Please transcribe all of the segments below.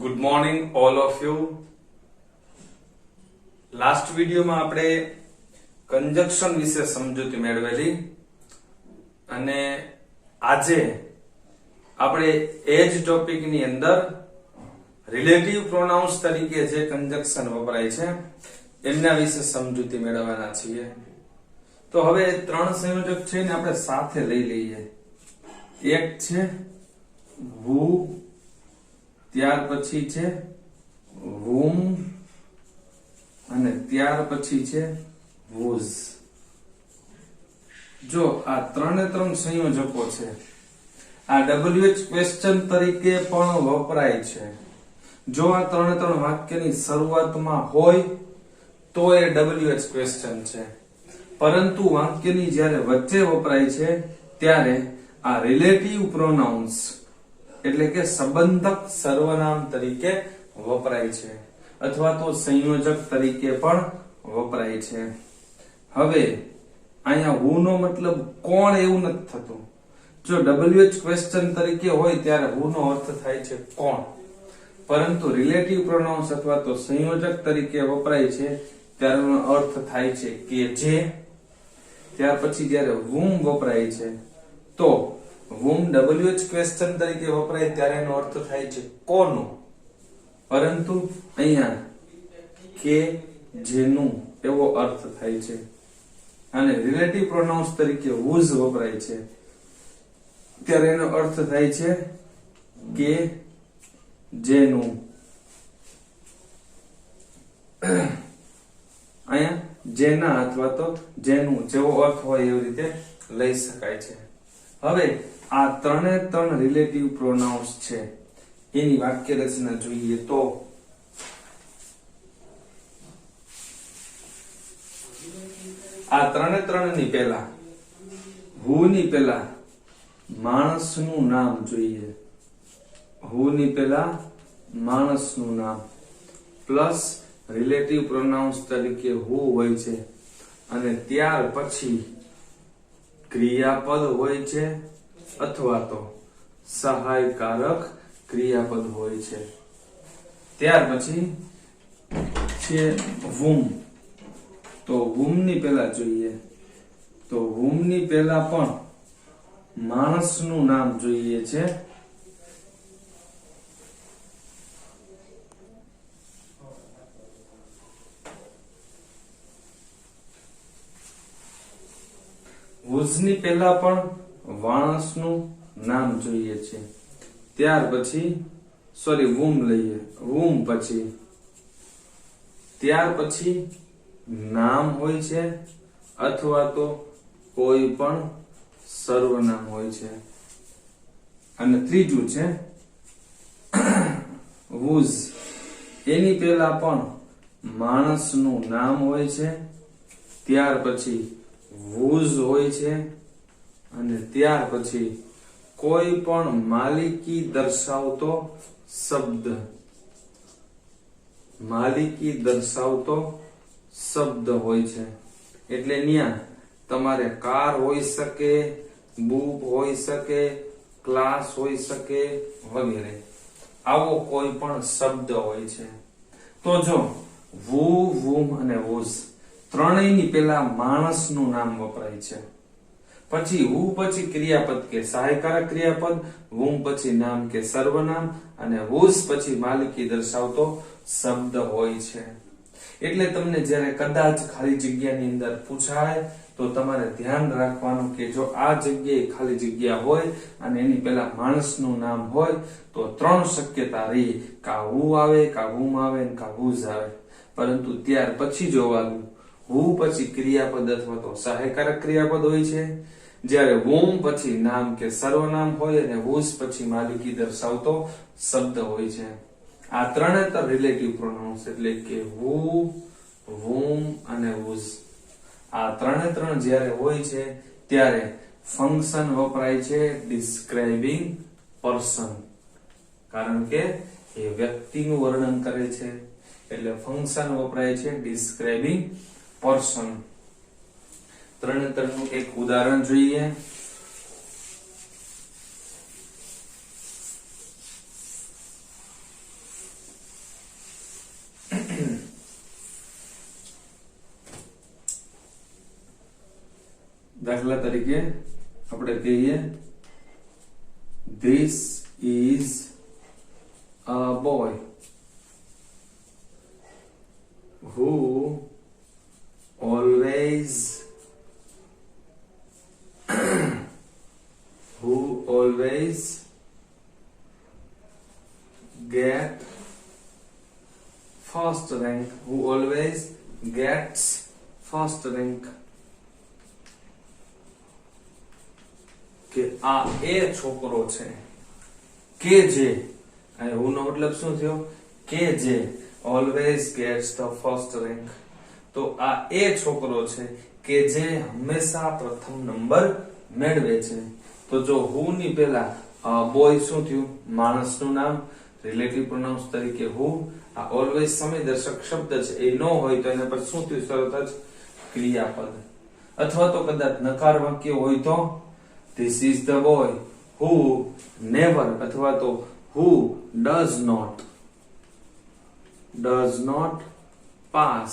Good morning all of you. Last વિડીયોમાં આપણે conjunction વિશે સમજૂતી મેળવેલી અને આજે આપણે એ જ ટોપિકની અંદર રિલેટિવ પ્રોનાઉન્સ તરીકે જે કંજક્શન વપરાય છે એમના વિશે સમજૂતી મેળવવાના છીએ. તો હવે ત્રણ સંયોજક છે ને આપણે સાથે લઈ લઈએ. એક છે who, ત્યાર પછી છે whom અને ત્યાર પછી છે whose. જો આ ત્રણે ત્રણ સંયોજકો છે આ WH ક્વેશ્ચન તરીકે પણ વપરાય છે. જો આ ત્રણે ત્રણ વાક્યની શરૂઆતમાં હોય તો એ WH ક્વેશ્ચન છે, પરંતુ વાક્યની જ્યારે વચ્ચે વપરાય છે ત્યારે આ રિલેટિવ પ્રોનાઉન્સ એટલે કે સંબંધક સર્વનામ તરીકે વપરાય છે અથવા તો સંયોજક તરીકે પણ વપરાય છે. હવે અહીંયા who નો મતલબ કોણ એવું નથી થતું. જો WH ક્વેશ્ચન તરીકે હોય ત્યારે who નો અર્થ થાય છે કોણ, પરંતુ રિલેટિવ પ્રોનાઉન્સ અથવા તો સંયોજક તરીકે વપરાય છે ત્યારે એનો અર્થ થાય છે કે જે. ત્યાર પછી જ્યારે whom વપરાય છે તો whom WH ક્વેશ્ચન તરીકે વપરાય ત્યારે એનો અર્થ થાય છે કોનું, પરંતુ અહીંયા કે જેનું એવો અર્થ થાય છે. અને રિલેટિવ પ્રોનાઉન્સ તરીકે whose વપરાય છે ત્યારે એનો અર્થ થાય છે કે જેનું. અહીંયા જેના અથવા તો જેનું જેવો અર્થ હોય એવી રીતે લઈ શકાય છે. હવે આ ત્રણે ત્રણ રિલેટિવ પ્રોનાઉન્સ છે એની વાક્ય રચના જોઈએ તો આ ત્રણે ત્રણ ની પહેલા who ની પહેલા માણસનું નામ જોઈએ. who ની પહેલા માણસનું નામ પ્લસ રિલેટિવ પ્રોનાઉન્સ તરીકે who હોય છે અને ત્યાર પછી ક્રિયાપદ હોય છે અથવા તો સહાયકારક ક્રિયાપદ હોય છે. ત્યાર પછી છે whom. તો whom ની પહેલા જોઈએ તો whom ની પહેલા પણ માણસનું નામ જોઈએ છે. whose ની પહેલા પણ માણસનું નામ જોઈએ છે. ત્યાર પછી whom લઈએ, whom પછી ત્યાર પછી નામ હોય છે અથવા તો કોઈ પણ સર્વનામ હોય છે. અને ત્રીજું છે whose. એની પહેલા પણ માણસનું નામ હોય છે, ત્યાર પછી whose હોય છે અને ત્યાર પછી કોઈ પણ માલિકી દર્શાવતો શબ્દ, માલિકી દર્શાવતો શબ્દ હોય છે. એટલે ત્યાં તમારે કાર હોઈ શકે, બુક હોઈ શકે, ક્લાસ હોઈ શકે વગેરે આવો કોઈ પણ શબ્દ હોય છે. તો જો who, whom અને whose ત્રણેયની પહેલા માણસનું નામ વપરાય છે. પછી who પછી ક્રિયાપદ કે સહાયકારક ક્રિયાપદ, whom પછી નામ કે સર્વનામ અને whose પછી માલિકી દર્શાવતો શબ્દ હોય છે. એટલે તમને જ્યારે કદાચ ખાલી જગ્યાની અંદર પૂછાય તો તમારે ધ્યાન રાખવાનું કે જો આ જગ્યાએ ખાલી જગ્યા હોય અને એની પહેલા માણસનું નામ હોય તો ત્રણ શક્યતા રહી, કા who આવે, કા whom આવે ને કા whose આવે. પરંતુ ત્યાર પછી જોવાનું who પછી ક્રિયાપદ અથવા તો સહાયકારક ક્રિયાપદ હોય છે, જ્યારે whom પછી નામ કે સર્વનામ હોય અને whose પછી માલિકી દર્શાવતો શબ્દ હોય છે. આ ત્રણે ત્રણ રિલેટિવ પ્રોનાઉન્સ એટલે કે who, whom અને whose આ ત્રણે ત્રણ જ્યારે હોય છે ત્યારે ફંક્શન વપરાય છે ડિસ્ક્રાઇબિંગ પર્સન, કારણ કે એ વ્યક્તિનું વર્ણન કરે છે એટલે ફંક્શન વપરાય છે ડિસ્ક્રાઇબિંગ પર્સન. ત્રણે ત્રણનું એક ઉદાહરણ જોઈએ. દાખલા તરીકે આપણે કહીએ this is a boy who always get first rank, who always gets first rank. કે આ એ છોકરો છે કે જે, અને હું નો મતલબ શું થયો, કે જે always gets the first rank. તો આ એ છોકરો છે કે જે હંમેશા પ્રથમ નંબર મેળવે છે. તો જો who ની પહેલા બોય શું થયું, માણસનું નામ, રિલેટિવ પ્રોનાઉન્સ તરીકે who. આ ઓલવેઝ સમયદર્શક શબ્દ છે, એ નો હોય તો એના પર શું થયું, તરત જ ક્રિયાપદ. અથવા તો કદાચ નકાર વાક્ય હોય તો this is the boy who never, અથવા તો who does not pass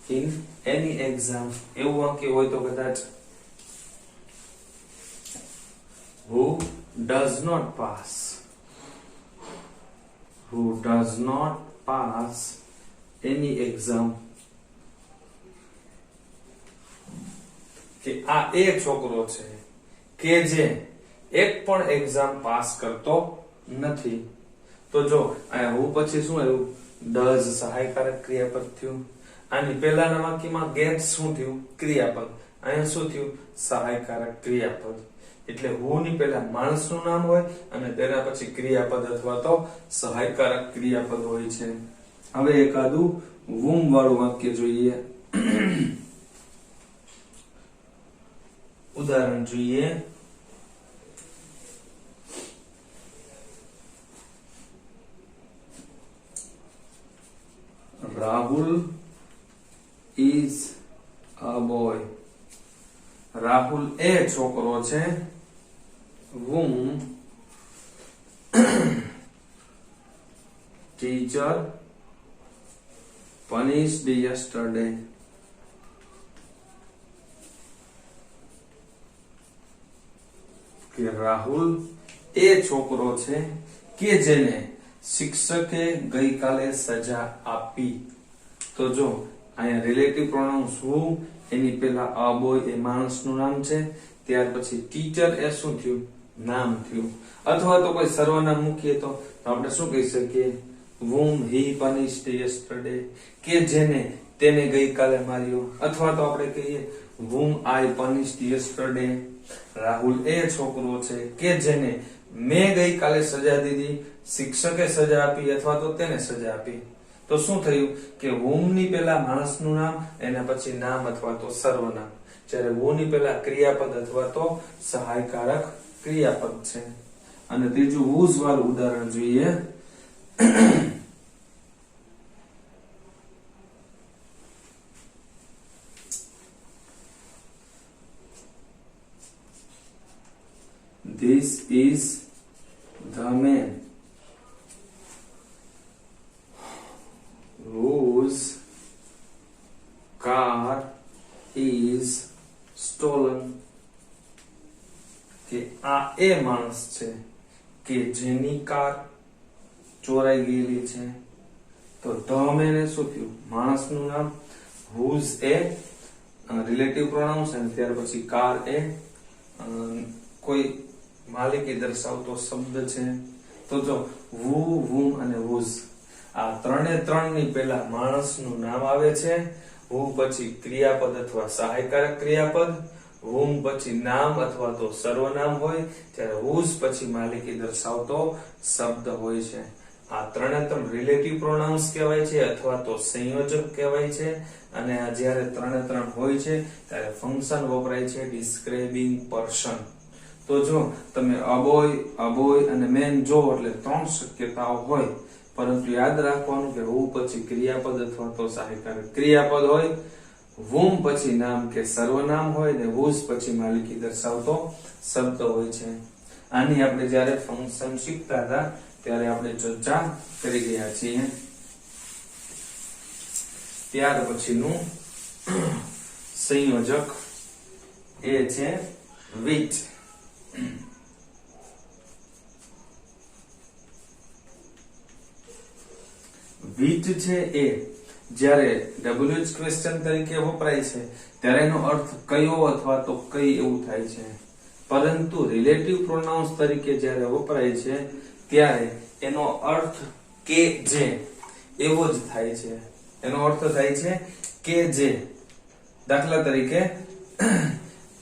in any exam. એવું વાક્ય હોય તો કદાચ who does not pass any exam. કે આ એ છોકરો છે કે જે એક પણ એક્ઝામ પાસ કરતો નથી. તો જો આ હું પછી શું આવ્યું, ડઝ સહાયકારક ક્રિયાપદ થયું. આની પહેલાના વાક્યમાં ગેટ શું થયું, ક્રિયાપદ. અહીંયા શું થયું, સહાયકારક ક્રિયાપદ. એટલે હું ની પહેલા માણસનું નામ હોય અને તેના પછી ક્રિયાપદ અથવા તો સહાયકારક ક્રિયાપદ હોય છે. હવે એકાદું whom વાળું વાક્ય જોઈએ. ઉદાહરણ જોઈએ. Rahul is a boy. Rahul એ છોકરો છે. whom teacher punished yesterday. કે રાહુલ એ છોકરો છે કે જેને શિક્ષકે ગઈકાલે સજા આપી. તો જો અહીંયા રિલેટિવ પ્રોનાઉન્સ who, એની પહેલા a boy એ માણસનું નામ છે, ત્યાર પછી ટીચર એ શું થયું, નામ થયું. અથવા તો કોઈ સર્વનામ મૂકીએ તો આપણે શું કહી શકીએ, whom he punished yesterday, કે જેને તેને ગઈકાલે માર્યો. અથવા તો આપણે કહીએ whom I punished yesterday. Rahul એ છોકરો છે કે જેને મેં ગઈકાલે સજા દીધી, શિક્ષકે સજા આપી અથવા તો તેને સજા આપી. તો શું થયું કે whom ની પહેલા માણસનું નામ, એના પછી નામ અથવા તો સર્વનામ. જ્યારે who ની પહેલા ક્રિયાપદ અથવા તો સહાયકારક ક્રિયાપદ છે. અને ત્રીજું whose વાળું ઉદાહરણ જોઈએ. This is the man whose car is stolen. કે આ એ માણસ છે કે જેની કાર ચોરાઈ ગયેલી છે. તો ધ મેન એ શું થયું, માણસનું નામ, whose એ રિલેટિવ પ્રોનાઉન્સ અને ત્યાર પછી કાર એ કોઈ માલિકી દર્શાવતો શબ્દ છે. તો જો who, whom અને whose આ ત્રણે ત્રણ ની પહેલા માણસનું નામ આવે છે. who પછી ક્રિયાપદ અથવા સહાયકારક ક્રિયાપદ, whom પછી નામ અથવા તો સર્વનામ હોય, ત્યારે whose પછી માલિકી દર્શાવતો શબ્દ હોય છે. આ ત્રણે ત્રણ રિલેટિવ પ્રોનાઉન્સ કહેવાય છે અથવા તો સંયોજક કહેવાય છે. અને આ જ્યારે ત્રણે ત્રણ હોય છે ત્યારે ફંક્શન વપરાય છે ડિસ્ક્રાઇબિંગ પર્સન. તો જો તમે અબોય અને મેન જો એટલે ત્રણ શક્યતાઓ હોય, પરંતુ યાદ રાખવાનું કે who પછી ક્રિયાપદ અથવા તો સહાયકારક ક્રિયાપદ હોય, whom પછી નામ કે સર્વનામ હોય ને whose પછી માલિકી દર્શાવતો શબ્દ હોય છે. આની આપણે જ્યારે ફંક્શન શીખતા હતા ત્યારે આપણે ચર્ચા કરી ગયા છીએ. ત્યાર પછીનું સંયોજક એ છે which. which છે એ જ્યારે WH ક્વેશ્ચન તરીકે વપરાય છે ત્યારે એનો અર્થ કયો અથવા તો કઈ એવું થાય છે, પરંતુ રિલેટિવ પ્રોનાઉન્સ તરીકે જ્યારે વપરાય છે ત્યારે એનો અર્થ કે જે એવો જ થાય છે. એનો અર્થ થાય છે કે જે. દાખલા તરીકે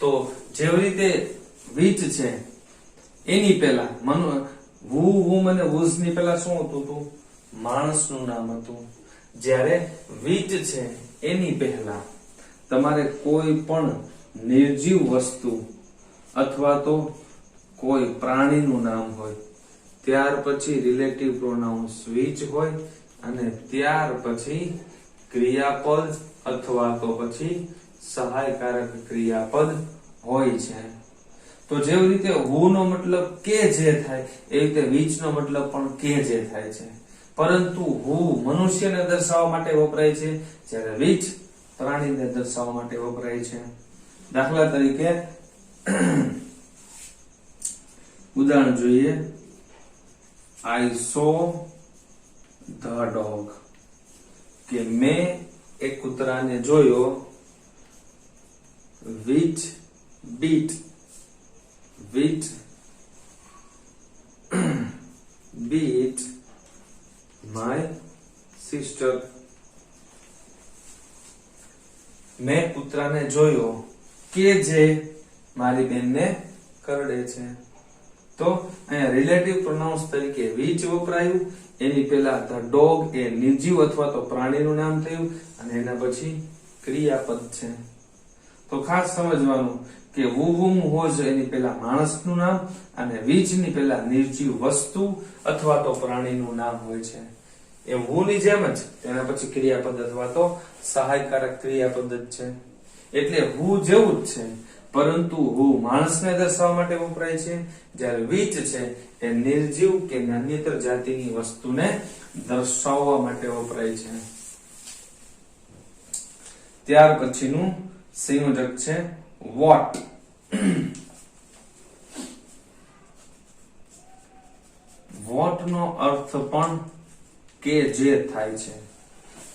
તો જેવી રીતે which છે એની પહેલા who, whom અને whose ની પહેલા શું હતું? માણસનું નામ હતું. જ્યારે which છે એની પહેલા તમારે કોઈ પણ નિર્જીવ વસ્તુ અથવા તો કોઈ પ્રાણીનું નામ હોય ત્યાર પછી રિલેટિવ પ્રોનાઉન્સ which હોય અને ત્યાર પછી ક્રિયાપદ અથવા તો પછી સહાયકારક ક્રિયાપદ હોય છે. તો જેવી રીતે who નો મતલબ કે જે થાય એવી રીતે which નો મતલબ પણ કે જે થાય છે, પરંતુ who મનુષ્યને દર્શાવવા માટે વપરાય છે જ્યારે which પ્રાણીને દર્શાવવા માટે વપરાય છે. દાખલા તરીકે ઉદાહરણ જોઈએ. I saw the dog. કે મેં એક કૂતરાને જોયો which beat my sister. મેં કૂતરાને જોયો કે જે મારી બેનને કરડે છે. તો અહીંયા રિલેટિવ પ્રોનાઉન્સ તરીકે which વપરાયું, એની પહેલા the dog એ નિર્જીવ અથવા તો પ્રાણીનું નામ થયું અને એના પછી ક્રિયાપદ છે. તો ખાસ સમજવાનું કે who, whom, whose એની પહેલા માણસનું નામ અને which ની પહેલા નિર્જીવ વસ્તુ અથવા તો પ્રાણીનું નામ હોય છે. એ who ની જેમ જ તેના પછી ક્રિયાપદ અથવા તો સહાયકારક ક્રિયાપદ જ છે. એટલે who જેવું જ છે, પરંતુ who માણસને દર્શાવવા માટે વપરાય છે જ્યારે which છે એ નિર્જીવ કે નાન્યતર જાતિની વસ્તુને દર્શાવવા માટે વપરાય છે. ત્યાર પછીનું સંયોજક છે what. what નો અર્થ પણ કે જે થાય છે.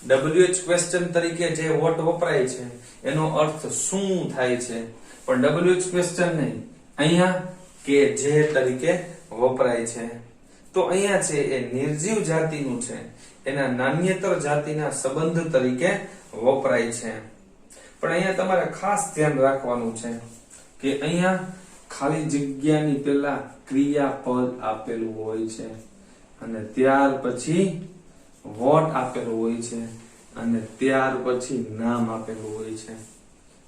WH ક્વેશ્ચન તરીકે જે what વપરાય છે એનો અર્થ શું થાય છે, પણ WH ક્વેશ્ચન નહીં, અહીંયા કે જે તરીકે વપરાય છે. તો અહીંયા છે એ નિર્જીવ જાતિનું છે, એના નાન્યતર જાતિના સંબંધ તરીકે વપરાય છે. પણ અહીંયા તમારે ખાસ ધ્યાન રાખવાનું છે કે અહીંયા ખાલી જગ્યાની પહેલા ક્રિયાપદ આપેલું હોય છે અને ત્યાર પછી what આપેલું હોય છે અને ત્યાર પછી નામ આપેલું હોય છે.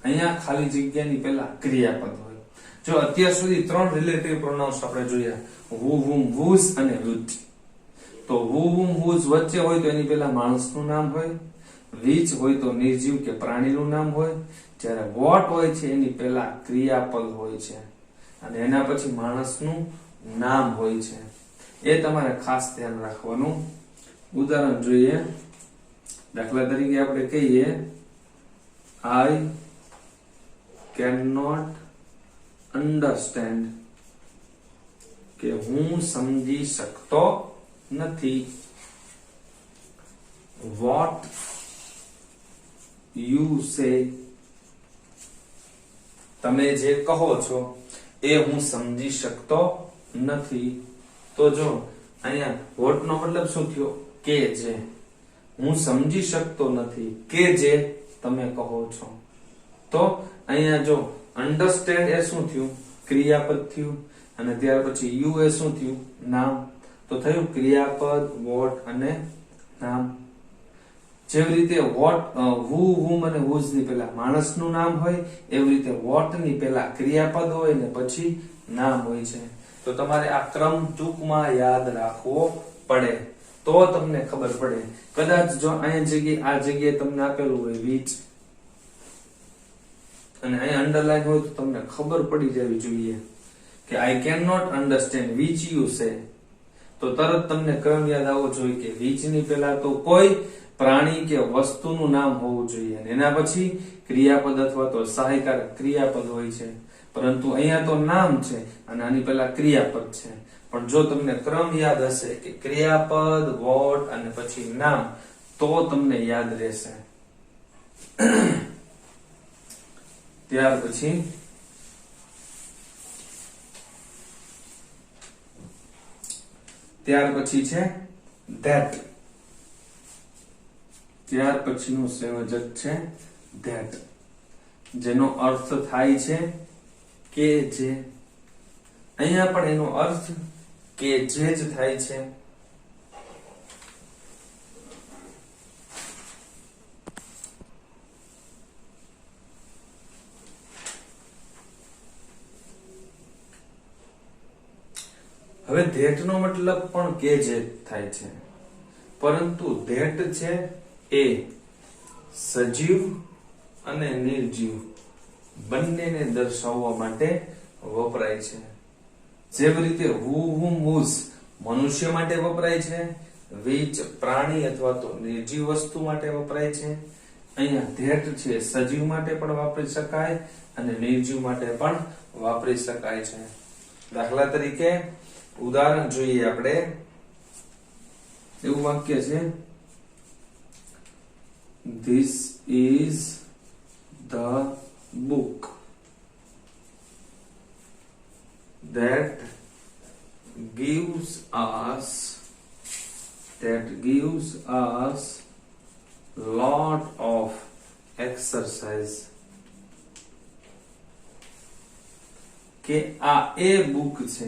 અહીંયા ખાલી જગ્યાની પહેલા ક્રિયાપદ હોય. જો અત્યાર સુધી 3 રિલેટિવ પ્રોનાઉન્સ આપણે જોયા, who, whom, whose અને which. તો who, whom, whose વચ્ચે હોય તો એની પહેલા માણસનું નામ હોય, which હોય તો નિર્જીવ કે પ્રાણીનું નામ હોય, જ્યારે what હોય છે એની પહેલા ક્રિયાપદ હોય છે અને એના પછી માણસનું નામ હોય છે. એ તમારે ખાસ ધ્યાન રાખવાનું. ઉદાહરણ જોઈએ. દાખલા તરીકે આપણે કહીએ I cannot understand, કે હું સમજી શકતો નથી. what you say, તમે જે કહો છો એ હું સમજી શકતો નથી. તો જો અહીંયા what નો મતલબ શું થયો? કે જે. હું સમજી શકતો નથી કે જે તમે કહો છો. તો અહીંયા જો understand એ શું થયું? ક્રિયાપદ થયું અને ત્યાર પછી you એ શું થયું? નામ. તો થયું ક્રિયાપદ, what અને નામ. જેવી રીતે what, who, whom અને whose ની પહેલા માણસનું નામ હોય એવી રીતે what ની પહેલા ક્રિયાપદ હોય ને પછી નામ હોય છે. તો તમારે આ ક્રમ ટૂંકમાં યાદ રાખવો પડે તો તમને ખબર પડે. કદાચ જો આ જગ્યાએ તમને આપેલું હોય which અને અહીંયા અંડરલાઈન હોય તો તમને ખબર પડી જવી જોઈએ કે I cannot understand which you say. તો તરત તમને ક્રમ યાદ આવવો જોઈએ કે which ની પહેલા તો કોઈ પ્રાણી કે વસ્તુનું નામ હોવું જોઈએ. એના પછી ક્રિયાપદ અથવા તો સહાયકારક ક્રિયાપદ હોય છે, પરંતુ અહીંયા તો નામ છે અને આની પહેલા ક્રિયાપદ છે. પણ જો તમને ક્રમ યાદ હશે કે ક્રિયાપદ, વોટ અને પછી નામ, તો તમને યાદ રહેશે. ત્યાર પછી છે that. ત્યાર પછીનું સંયોજક છે that, જેનો અર્થ થાય છે કે જે. અહીંયા પણ એનો અર્થ કે જે જ થાય છે. હવે ધેટ નો મતલબ પણ કે જે થાય છે, પરંતુ ધેટ છે એ સજીવ અને નિર્જીવ બંનેને દર્શાવવા માટે વપરાય છે. જેવી રીતે who, whom, whose મનુષ્ય માટે વપરાય છે, which પ્રાણી અથવા તો નિર્જીવ વસ્તુ માટે વપરાય છે. અહીંયા ધેટ છે સજીવ માટે પણ વાપરી શકાય અને નિર્જીવ માટે પણ વાપરી શકાય છે. દાખલા તરીકે ઉદાહરણ જોઈએ આપણે. એવું વાક્ય છે, This is the book that gives us lot of exercise. કે આ એ બુક છે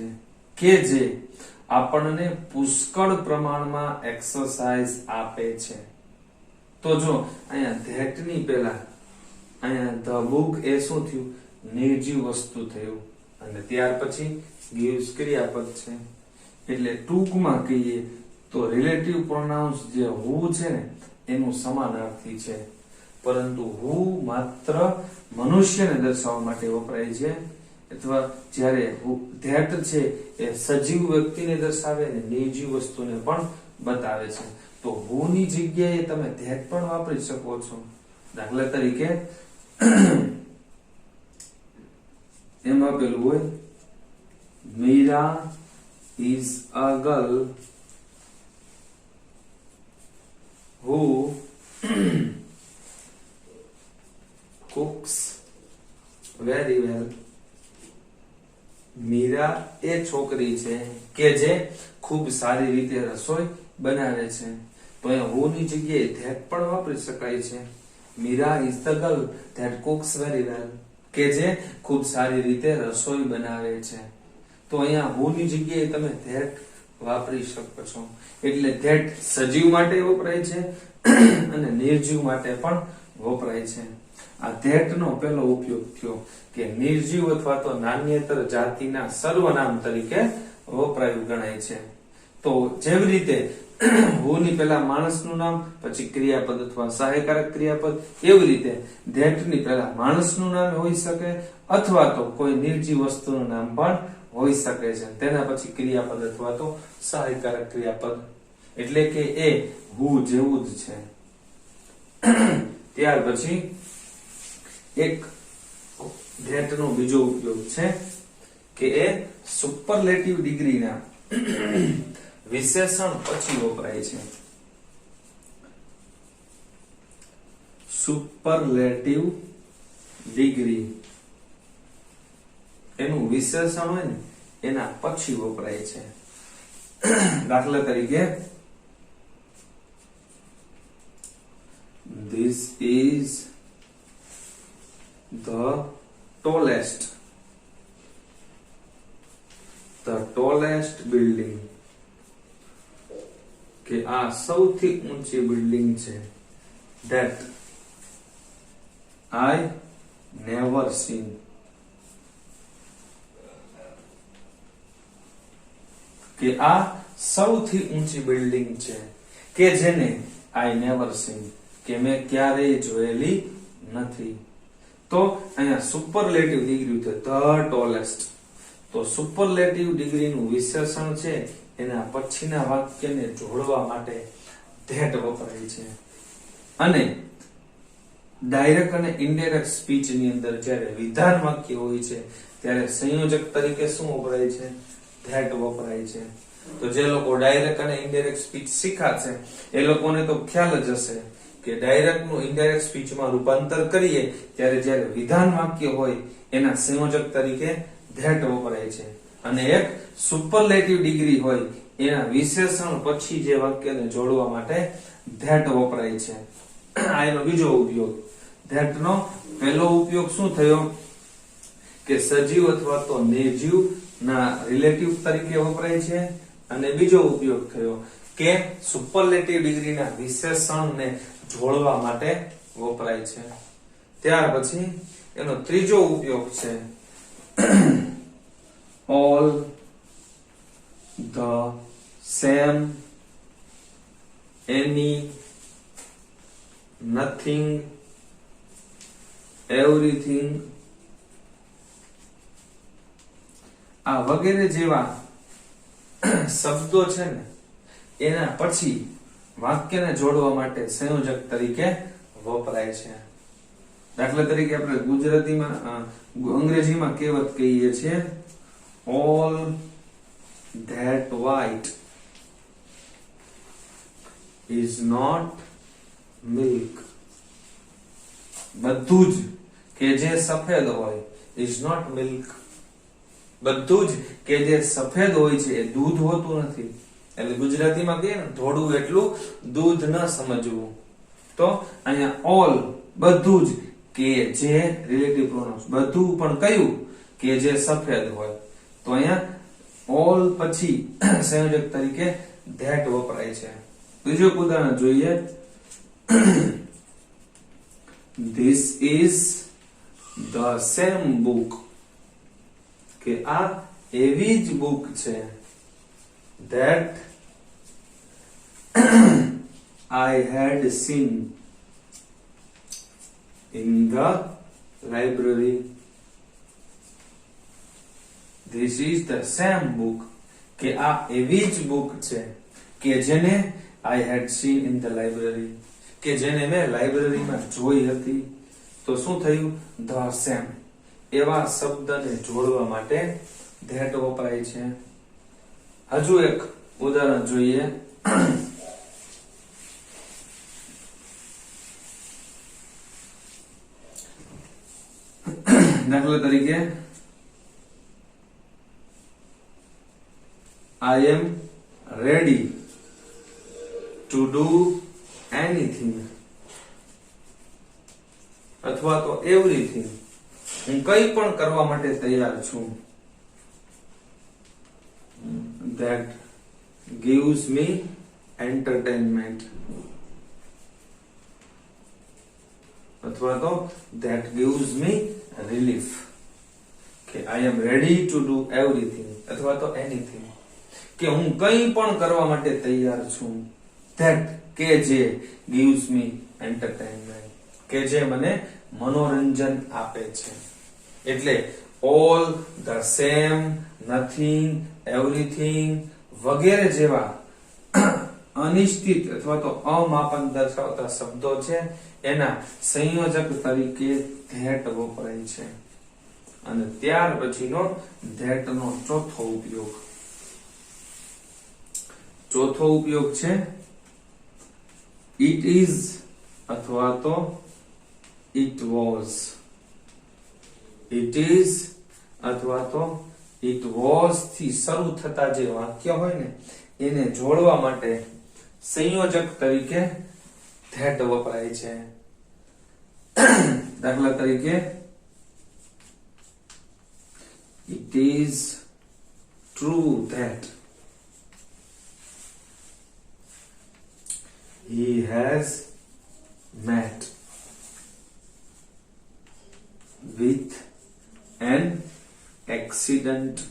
કે જે આપણને પુષ્કળ પ્રમાણમાં એક્સરસાઇઝ આપે છે. તો જો અહીંયા ધેટ ની પહેલા અહીંયા ધ બુક એ શું થયું? નિર્જીવ વસ્તુ થયું, અને ત્યાર પછી gives ક્રિયાપદ છે. એટલે ટૂંકમાં કહીએ તો રિલેટિવ પ્રોનાઉન્સ જે who છે ને એનું સમાનાર્થી છે, પરંતુ who માત્ર મનુષ્યને દર્શાવવા માટે વપરાય છે, અથવા જ્યારે ધેટ છે એ સજીવ વ્યક્તિને દર્શાવે અને નિર્જીવ વસ્તુને પણ બતાવે છે. તો who ની જગ્યાએ તમે ધેટ પણ વાપરી શકો છો. દાખલા તરીકે એમાં પેલું હોય, Meera is a girl who cooks very well. Meera એ છોકરી છે કે જે ખૂબ સારી રીતે રસોઈ બનાવે છે. તો અહીંયા who ની જગ્યાએ that પણ વાપરી શકાય છે. Meera is the girl that cooks very well, કે જે ખૂબ સારી રીતે રસોઈ બનાવે છે. તો અહીંયા who ની જગ્યાએ તમે that વાપરી શકો છો. એટલે that સજીવ માટે વપરાય છે અને નિર્જીવ માટે પણ વપરાય છે. આ that નો પહેલો ઉપયોગ થયો કે નિર્જીવ અથવા તો નાન્યતર જાતિના સર્વનામ તરીકે વપરાયું ગણાય છે. તો જેવી રીતે who ની પહેલા માણસનું નામ, પછી ક્રિયાપદ અથવા સહાયકારક ક્રિયાપદ, એવી રીતે that ની પહેલા માણસનું નામ હોઈ શકે અથવા તો કોઈ નિર્જીવ વસ્તુનું નામ પણ હોઈ શકે છે. તેના પછી ક્રિયાપદ અથવા તો સહાયકારક ક્રિયાપદ, એટલે કે એ who જેવું જ છે. ત્યાર પછી એક that નો બીજો ઉપયોગ છે કે એ સુપરલેટિવ ડિગ્રીના વિશેષણ પછી વપરાય છે. સુપરલેટિવ ડિગ્રી એનું વિશેષણ હોય ને એના પછી વપરાય છે. દાખલા તરીકે This is the tallest building, કે આ સૌથી ઊંચી બિલ્ડિંગ છે. That I never seen, કે આ સૌથી ઊંચી બિલ્ડિંગ છે કે જેને I never seen, કે મેં ક્યારેય જોયેલી નથી. તો અહીંયા સુપરલેટિવ ડિગ્રી છે ધ ટોલેસ્ટ. તો સુપરલેટિવ ડિગ્રીનું વિશેષણ છે એના પછીના વાક્યને જોડવા માટે that વપરાય છે. અને ડાયરેક્ટ અને ઇનડાયરેક્ટ સ્પીચ ની અંદર જ્યારે વિધાન વાક્ય હોય છે ત્યારે સંયોજક તરીકે શું વપરાય છે? ધેટ વપરાય છે. તો જે લોકો ડાયરેક્ટ અને ઇનડાયરેક્ટ સ્પીચ શીખાશે એ લોકોને તો ખ્યાલ જ હશે કે ડાયરેક્ટ નું ઇનડાયરેક્ટ સ્પીચમાં રૂપાંતર કરીએ ત્યારે જ્યારે વિધાન વાક્ય હોય એના સંયોજક તરીકે ધેટ વપરાય છે, અને એક સુપરલેટિવ ડિગ્રી હોય એના વિશેષણ પછી જે વાક્યને જોડવા માટે ધેટ વપરાય છે. આ એનો બીજો ઉપયોગ. ધેટ નો પહેલો ઉપયોગ શું થયો કે સજીવ અથવા તો નિર્જીવ ના રિલેટિવ તરીકે વપરાય છે, અને બીજો ઉપયોગ થયો કે સુપરલેટિવ ડિગ્રીના વિશેષણને જોડવા માટે વપરાય છે. ત્યાર પછી એનો ત્રીજો ઉપયોગ છે all the same, any, nothing, everything. આ વગેરે જેવા શબ્દો છે ને એના પછી વાક્યને જોડવા માટે સંયોજક તરીકે વપરાય છે. દાખલા તરીકે આપણે ગુજરાતીમાં અંગ્રેજીમાં કહેવત કહીએ છીએ all that white is not milk. બધું જ કે જે સફેદ હોય is not milk. બધું જ કે જે સફેદ હોય છે એ દૂધ હોતું નથી. એટલે ગુજરાતીમાં કહીએ ને ધોળું એટલું દૂધ ન સમજવું. તો અહીંયા all બધું જ કે જે રિલેટિવ પ્રોનાઉન્સ બધું પણ કયું કે જે સફેદ હોય. તો અહીંયા all પછી સંયોજક તરીકે that વપરાય છે. બીજું ઉદાહરણ જોઈએ. This is the same book. કે આ એવી જ બુક છે that I had seen in the library. This is the same book. કે આ એવી જ બુક છે કે જેને I had seen in the library. કે જેને મેં લાઇબ્રેરીમાં જોઈ હતી. તો શું થયું? The same. એવા શબ્દને જોડવા માટે ધેટ વપરાય છે. હજુ એક ઉદાહરણ જોઈએ. દાખલા તરીકે I am ready to do anything. અથવા તો everything. હું કંઈ પણ કરવા માટે તૈયાર છું. That gives me entertainment. અથવા તો that gives me relief. કે I am ready to do everything અથવા તો anything. કે હું કંઈ પણ કરવા માટે તૈયાર છું. That કે જે gives me entertainment. કે જે મને મનોરંજન આપે છે. એટલે all, the same, nothing, everything વગેરે જેવા અનિશ્ચિત અથવા તો અમાપન દર્શાવતા શબ્દો છે એના સંયોજક તરીકે that વપરાય છે. અને ત્યાર પછીનો that નો ચોથો ઉપયોગ છે it is અથવા તો it was. it is અથવા તો it was થી શરૂ થતા જે વાક્ય હોય ને એને જોડવા માટે સંયોજક તરીકે that વપરાય છે. દાખલા તરીકે it is true that he has met with an accident.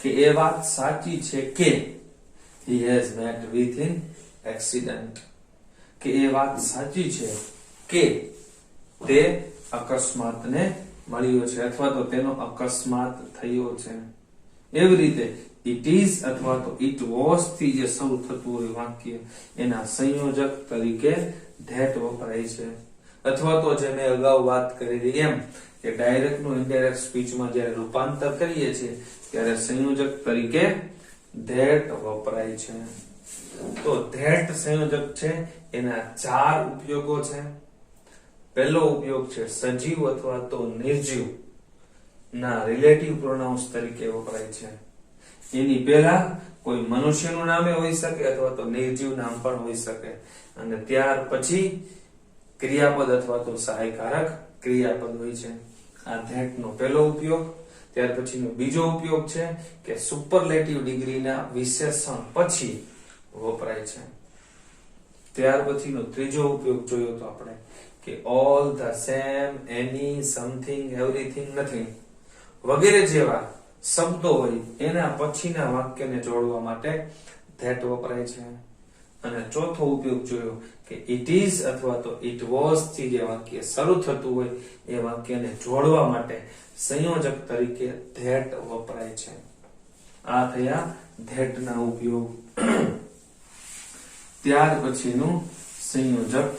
કે એ વાત સાચી છે કે he has met with an accident. કે એ વાત સાચી છે કે તે અકસ્માતને મળ્યો છે અથવા તો તેનો અકસ્માત થયો છે. એવી રીતે ઇટ ઇઝ અથવા તો ઇટ વોઝ થી જે શરૂ થતું હોય વાક્ય એના સંયોજક તરીકે ધેટ વપરાય છે. અથવા તો જે મેં અગાઉ વાત કરી એમ કે ડાયરેક્ટ નું ઇનડાયરેક્ટ સ્પીચમાં જ્યારે રૂપાંતર કરીએ છીએ ત્યારે સંયોજક તરીકે ધેટ વપરાય છે. તો ધેટ સંયોજક છે એના 4 ઉપયોગો છે. પહેલો ઉપયોગ છે સજીવ અથવા તો નિર્જીવ ના રિલેટિવ પ્રોનાઉન્સ તરીકે વપરાય છે. એની પહેલા કોઈ મનુષ્યનું નામે હોઈ શકે અથવા તો નિર્જીવ નામ પણ હોઈ શકે અને ત્યાર પછી ક્રિયાપદ અથવા તો સહાયકારક ક્રિયાપદ હોય છે. આ ધેટ નો પહેલો ઉપયોગ. ત્યાર પછીનો બીજો ઉપયોગ છે કે સુપરલેટિવ ડિગ્રીના વિશેષણ પછી વપરાય છે. ત્યાર પછીનો ત્રીજો ઉપયોગ જોયો તો આપણે કે all the same, any, something, everything, nothing વગેરે જેવા શબ્દો હોય એના પછીના વાક્યને જોડવા માટે ધેટ વપરાય છે. અને ચોથો ઉપયોગ જોયો કે ઇટ ઇઝ અથવા તો ઇટ વોઝ થી જે વાક્ય શરૂ થતું હોય એ વાક્યને જોડવા માટે સંયોજક તરીકે ધેટ વપરાય છે. આ થયા ધેટના ઉપયોગ. ત્યાર પછીનું સંયોજક.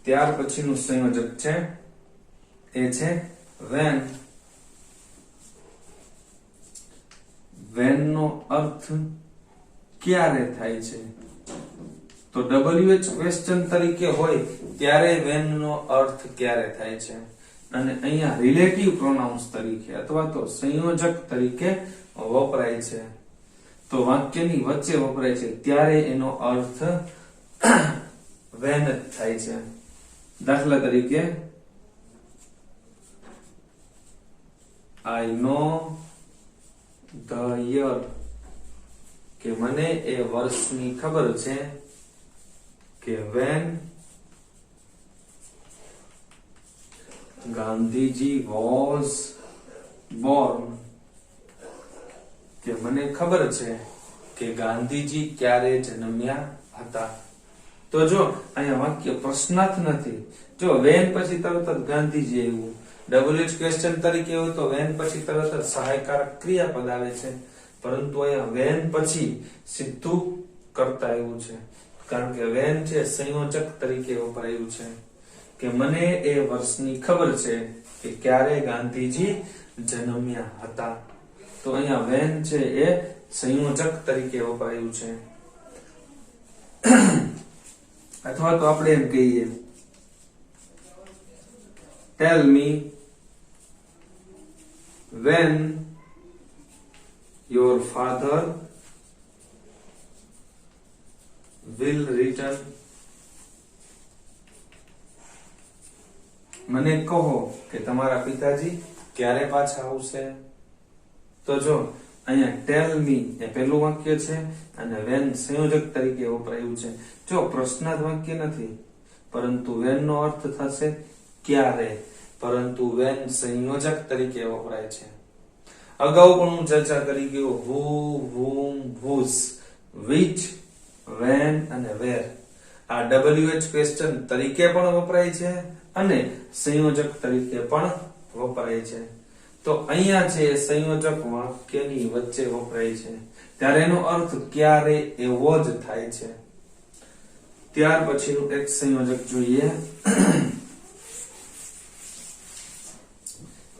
ત્યાર પછીનું સંયોજક છે એ છે when. when નો અર્થ ક્યારે થાય છે તો WH ક્વેશ્ચન તરીકે હોય ત્યારે when નો અર્થ ક્યારે થાય છે અને અહીંયા રિલેટિવ પ્રોનાઉન્સ તરીકે અથવા તો સંયોજક તરીકે વપરાય છે. તો વાક્યની વચ્ચે વપરાય છે ત્યારે એનો અર્થ when જ થાય છે. દાખલા તરીકે I know the year કે મને એ વર્ષની ખબર છે કે when ગાંધીજી was born કે મને ખબર છે કે ગાંધીજી ક્યારે જન્મ્યા હતા. તો જો અહીંયા વાક્ય પ્રશ્નાર્થ નથી. જો when પછી તરત જ ગાંધીજી આવ્યું. WH ક્વેશ્ચન તરીકે હોય તો when પછી તરત જ સહાયકારક ક્રિયાપદ આવે છે. પરંતુ અહીંયા when પછી સીધું કરતા આવ્યું છે કારણ કે when છે સંયોજક તરીકે વપરાયું છે કે મને એ વર્ષની ખબર છે કે ક્યારે ગાંધીજી જન્મ્યા હતા. તો અહીંયા when છે એ સંયોજક તરીકે વપરાયું છે. અથવા તો આપણે એમ કહીએ tell me when your father will return. મને કહો કે તમારા પિતાજી ક્યારે પાછા આવશે. તો જો અહીંયા tell me એ પહેલું વાક્ય છે અને when સંયોજક તરીકે વપરાયું છે. જો પ્રશ્નાર્થ વાક્ય નથી પરંતુ when નો અર્થ થશે ક્યારે, પરંતુ when સંયોજક તરીકે વપરાય છે. અગાઉ પણ હું ચર્ચા કરી ગયો who, whom, whose, which, when અને where આ WH ક્વેશ્ચન તરીકે પણ વપરાય છે અને સંયોજક તરીકે પણ વપરાય છે. તો અહીંયા છે સંયોજક વાક્યની વચ્ચે વપરાય છે ત્યારે એનો અર્થ ક્યારે એવો જ થાય છે. ત્યાર પછીનું એક સંયોજક જોઈએ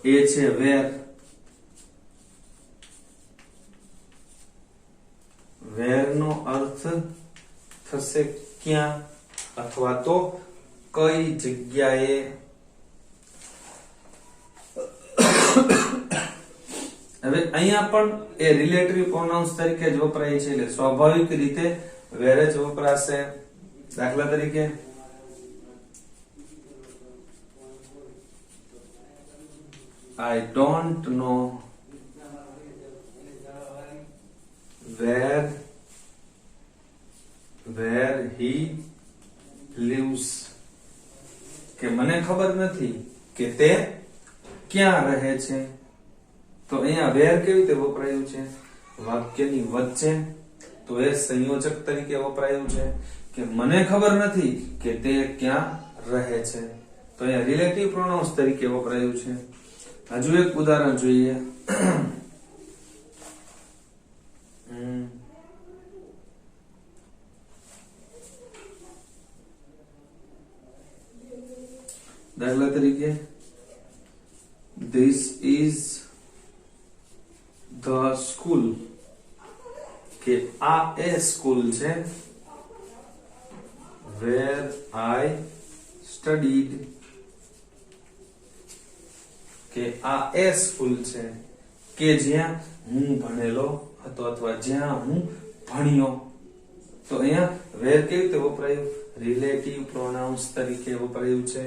એ છે where. where નો અર્થ થશે ક્યાં અથવા તો કઈ જગ્યાએ. હવે અહીંયા પણ એ રિલેટિવ પ્રોનાઉન્સ તરીકે જ વપરાય છે એટલે સ્વાભાવિક રીતે where જ વપરાશે. દાખલા તરીકે I don't know where he lives કે મને ખબર નથી કે તે ક્યાં રહે છે. તો અહીંયા where કેવી રીતે વપરાયું છે વાક્યની વચ્ચે. તો એ સંયોજક તરીકે વપરાયું છે કે મને ખબર નથી કે તે ક્યાં રહે છે. તો અહીંયા રિલેટિવ પ્રોનાઉન્સ તરીકે વપરાયું છે. હજુ એક ઉદાહરણ જોઈએ. દાખલા તરીકે ધીસ ઇઝ ધ સ્કૂલ, કે આ એ સ્કૂલ છે, વેર આઈ સ્ટડીડ, કે આ એ સ્કૂલ છે કે જ્યાં હું ભણેલો હતો અથવા જ્યાં હું ભણ્યો. તો અહીંયા વેર કેવી રીતે વપરાયું? રિલેટિવ પ્રોનાઉન્સ તરીકે વપરાયું છે,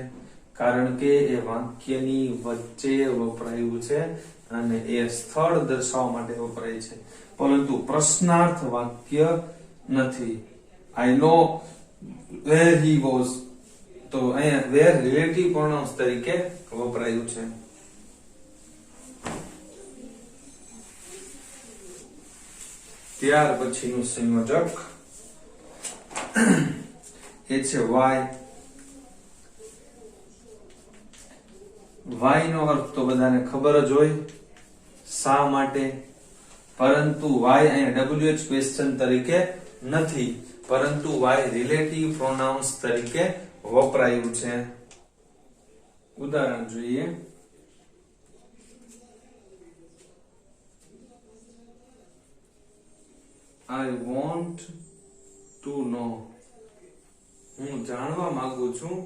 કારણ કે એ વાક્યની વચ્ચે વપરાયું છે અને એ સ્થળ દર્શાવવા માટે વપરાય છે, પરંતુ પ્રશ્નાર્થ વાક્ય નથી. આઈ નો વેર હી વોઝ, તો અહીંયા વેર રિલેટિવ પ્રોનાઉન્સ તરીકે વપરાયું છે. ત્યાર પછીનું સંયોજક એ છે વાય. વાય નો અર્થ તો બધાને ખબર જ હોય, શા માટે, પરંતુ વાય અહીંયા WH ક્વેશ્ચન તરીકે નથી, પરંતુ વાય રિલેટિવ પ્રોનાઉન્સ તરીકે વપરાયું છે. ઉદાહરણ જોઈએ. I want to know, હું જાણવા માંગુ છું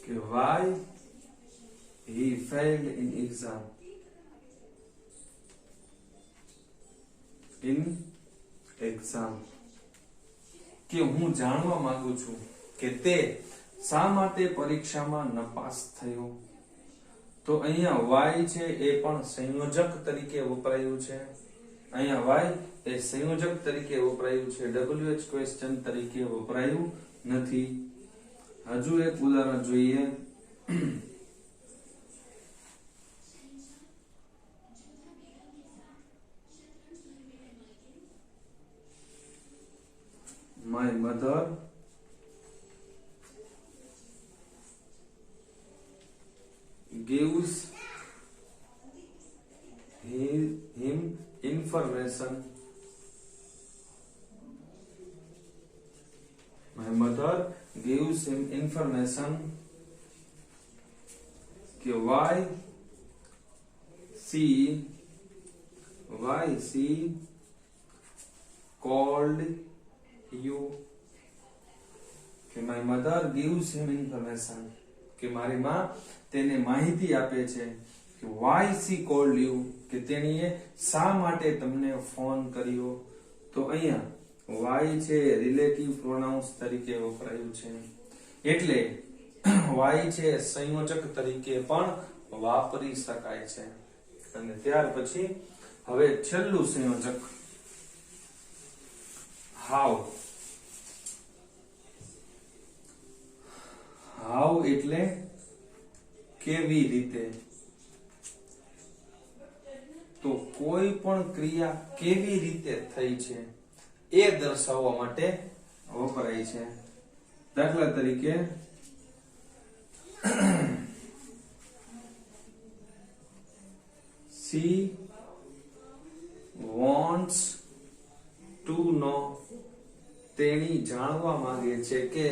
કે why he failed in exam. કે હું જાણવા માંગુ છું કે તે શા માટે પરીક્ષામાં નપાસ થયો. તો અહીંયા why છે એ પણ સંયોજક તરીકે વપરાયું છે. અહીંયા વાય એ સંયોજક તરીકે વપરાયું છે, WH ક્વેશ્ચન તરીકે વપરાયું નથી. હજુ એક ઉદાહરણ જોઈએ. My mother gives him information. My mother gives him information कि why she called you. कि my mother gives him information, कि મારી માં તેને માહિતી આપે છે કે why she called you, કે તેણીએ શા માટે તમને ફોન કર્યો. તો અહીંયા why છે રિલેટિવ પ્રોનાઉન્સ તરીકે વપરાયું છે, એટલે why છે સંયોજક તરીકે પણ વાપરી શકાય છે. અને ત્યાર પછી હવે છેલ્લું સંયોજક how. how એટલે કેવી રીતે. તો કોઈ પણ ક્રિયા કેવી રીતે થઈ છે એ દર્શાવવા માટે વપરાય છે. દાખલા તરીકે she wants to know, તેણી જાણવા માંગે છે કે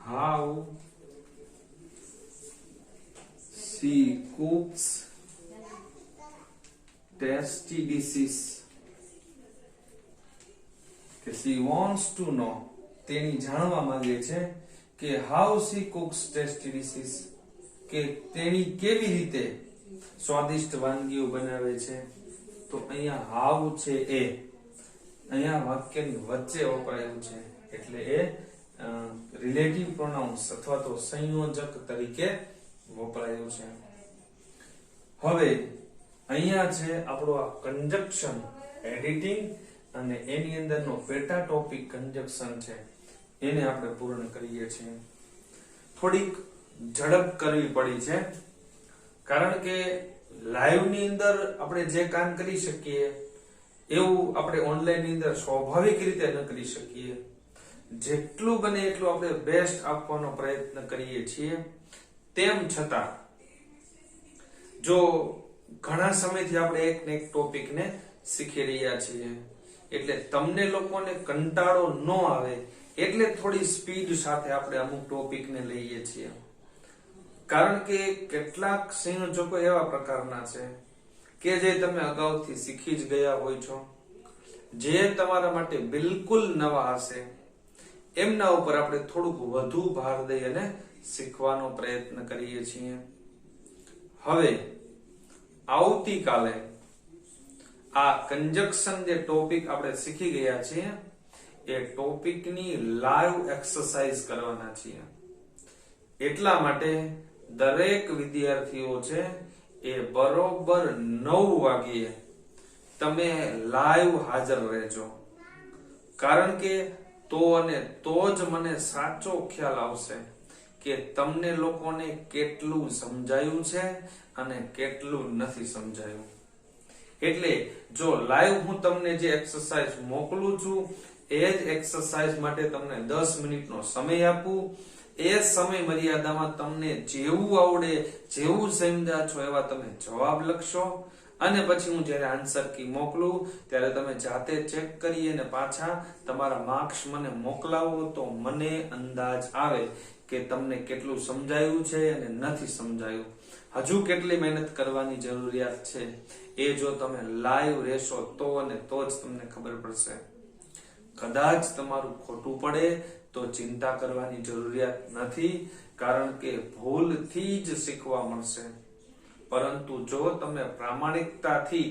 how she cooks tasty dishes. કે she wants to know, તેણી જાણવા માંગે છે કે how she cooks tasty dishes, કે તેણી કેવી રીતે સ્વાદિષ્ટ વાનગીઓ બનાવે છે. તો અહીંયા how છે એ અહીંયા વાક્યની વચ્ચે વપરાયું છે, એટલે એ રિલેટિવ પ્રોનાઉન્સ અથવા તો સંયોજક તરીકે વપરાયું છે. હવે અહીંયા છે આપણો આ કંજક્શન એડિટિંગ અને એની અંદરનો પેટા ટોપિક કંજક્શન છે, એને આપણે પૂર્ણ કરીએ છીએ. થોડીક ઝડપ કરવી પડી છે, કારણ કે લાઈવ ની અંદર આપણે જે કામ કરી શકીએ એવું આપણે ઓનલાઈન ની અંદર સ્વાભાવિક રીતે ન કરી શકીએ. જેટલું બને એટલું આપણે બેસ્ટ આપવાનો પ્રયત્ન કરીએ છીએ, તેમ છતાં જો ઘણા સમયથી આપણે એક ને એક ટોપિકને શીખી રહ્યા છીએ એટલે તમને લોકોને કંટાળો ન આવે એટલે થોડી સ્પીડ સાથે આપણે અમુક ટોપિકને લઈએ છીએ, કારણ કે કેટલાક સંયોજકો એવા પ્રકારના છે કે જે તમે અગાઉથી શીખી જ ગયા હોય છો, જે તમારા માટે બિલકુલ નવા હશે, એમના ઉપર આપણે થોડુંક વધુ ભાર દઈ અને શીખવાનો પ્રયત્ન કરીએ છીએ. હવે આવતીકાલે આ કંજક્શન જે ટોપિક આપણે શીખી ગયા છીએ એ ટોપિકની લાઈવ એક્સરસાઇઝ કરવાના છીએ. એટલા માટે દરેક વિદ્યાર્થીઓ છે એ બરોબર 9 વાગ્યે તમે લાઈવ હાજર રહેજો, કારણ કે તો જ મને સાચો ખ્યાલ આવશે કે તમને લોકોને કેટલું સમજાયું છે અને કેટલું નથી સમજાયું. એટલે જો લાઈવ હું તમને જે એક્સરસાઇઝ મોકલું છું એ જ એક્સરસાઇઝ માટે તમને 10 મિનિટનો સમય આપું, એ સમય મર્યાદામાં તમને જેવું આવડે, જેવું સમજ્યા છો એવા તમે જવાબ લખશો, અને પછી હું જ્યારે આન્સર કી મોકલું ત્યારે તમે જાતે ચેક કરી અને પાછા તમારા માર્ક્સ મને મોકલાવો, તો મને અંદાજ આવે કે તમને કેટલું સમજાયું છે અને નથી સમજાયું, હજુ કેટલી મહેનત કરવાની જરૂરિયાત છે, એ જો તમે લાઈવ રહેશો તો અને તો જ તમને ખબર પડશે. કદાચ તમારું ખોટું પડે તો ચિંતા કરવાની જરૂરિયાત નથી, કારણ કે ભૂલથી જ શીખવા મળશે. પરંતુ જો તમે પ્રામાણિકતાથી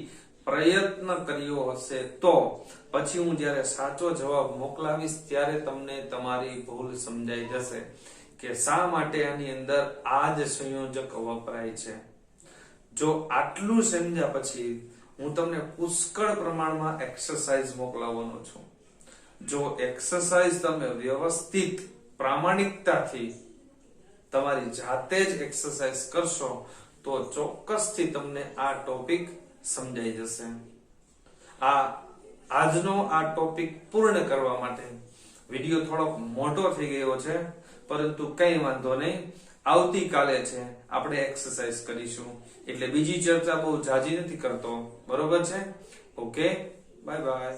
પ્રયત્ન કર્યો હશે તો પછી હું જ્યારે સાચો જવાબ મોકલાવીશ ત્યારે તમને તમારી ભૂલ સમજાઈ જશે કે શા માટે આની અંદર આ જ સંયોજક વપરાય છે. જો આટલું સમજ્યા પછી હું તમને પુષ્કળ પ્રમાણમાં એક્સરસાઇઝ મોકલાવવાનો છું. જો એક્સરસાઇઝ તમે વ્યવસ્થિત પ્રામાણિકતાથી તમારી જાતે જ એક્સરસાઇઝ કરશો તો ચોક્કસથી તમને આ ટોપિક સમજાઈ જશે. આજનો આ ટોપિક પૂર્ણ કરવા માટે વિડિયો થોડોક મોટો થઈ ગયો છે, પરંતુ કઈ વાંધો નહીં, આવતીકાલે છે આપણે એક્સરસાઇઝ કરીશું, એટલે બીજી ચર્ચા બહુ જાજી નથી કરતો, બરોબર છે? Okay, bye bye.